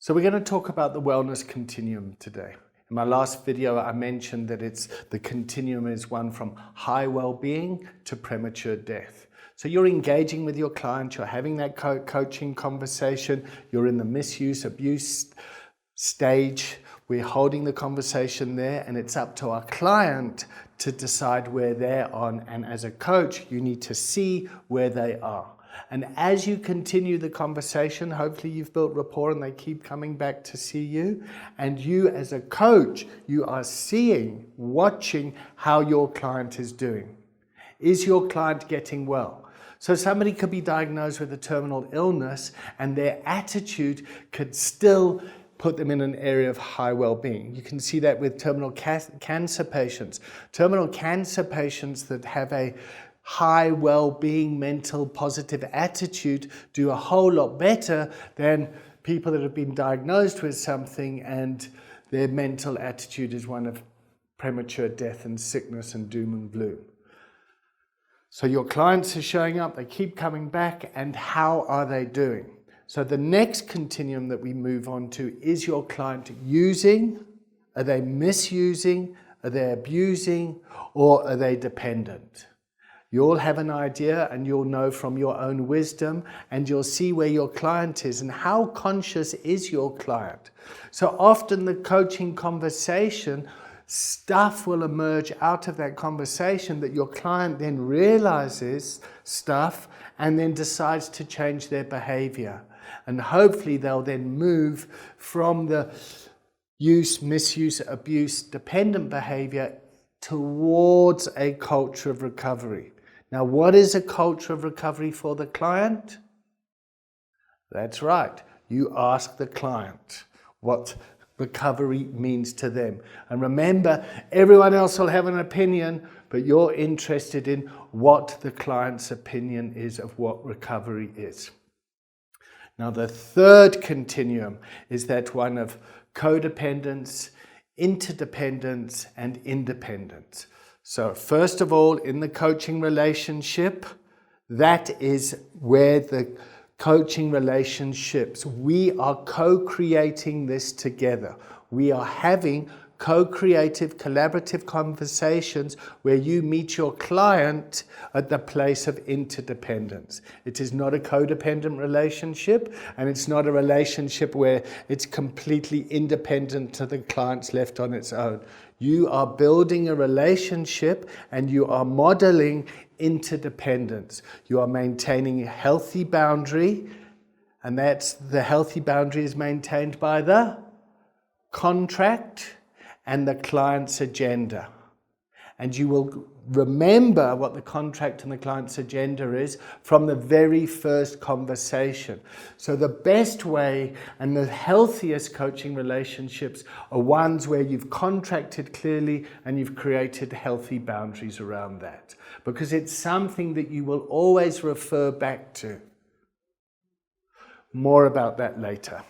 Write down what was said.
So we're going to talk about the wellness continuum today. In my last video, I mentioned that the continuum is one from high well-being to premature death. So you're engaging with your client, you're having that coaching conversation, you're in the misuse, abuse stage, we're holding the conversation there, and it's up to our client to decide where they're on, and as a coach, you need to see where they are. And as you continue the conversation, hopefully you've built rapport and they keep coming back to see you. And you as a coach, you are seeing, watching how your client is doing. Is your client getting well? So somebody could be diagnosed with a terminal illness and their attitude could still put them in an area of high well-being. You can see that with terminal cancer patients. Terminal cancer patients that have a high well-being, mental, positive attitude do a whole lot better than people that have been diagnosed with something and their mental attitude is one of premature death and sickness and doom and gloom. So your clients are showing up, they keep coming back, and how are they doing? So the next continuum that we move on to is your client using, are they misusing, are they abusing, or are they dependent? You'll have an idea and you'll know from your own wisdom and you'll see where your client is and how conscious is your client. So often the coaching conversation, stuff will emerge out of that conversation that your client then realizes stuff and then decides to change their behavior. And hopefully they'll then move from the use, misuse, abuse, dependent behavior towards a culture of recovery. Now, what is a culture of recovery for the client? That's right. You ask the client what recovery means to them. And remember, everyone else will have an opinion, but you're interested in what the client's opinion is of what recovery is. Now, the third continuum is that one of codependence, interdependence, and independence. So first of all, in the coaching relationship, that is where the coaching relationships, we are co-creating this together. We are having co-creative, collaborative conversations where you meet your client at the place of interdependence. It is not a codependent relationship, and it's not a relationship where it's completely independent to the client's left on its own. You are building a relationship and you are modeling interdependence. You are maintaining a healthy boundary, and that's the healthy boundary is maintained by the contract and the client's agenda. And you will remember what the contract and the client's agenda is from the very first conversation. So the best way and the healthiest coaching relationships are ones where you've contracted clearly and you've created healthy boundaries around that. Because it's something that you will always refer back to. More about that later.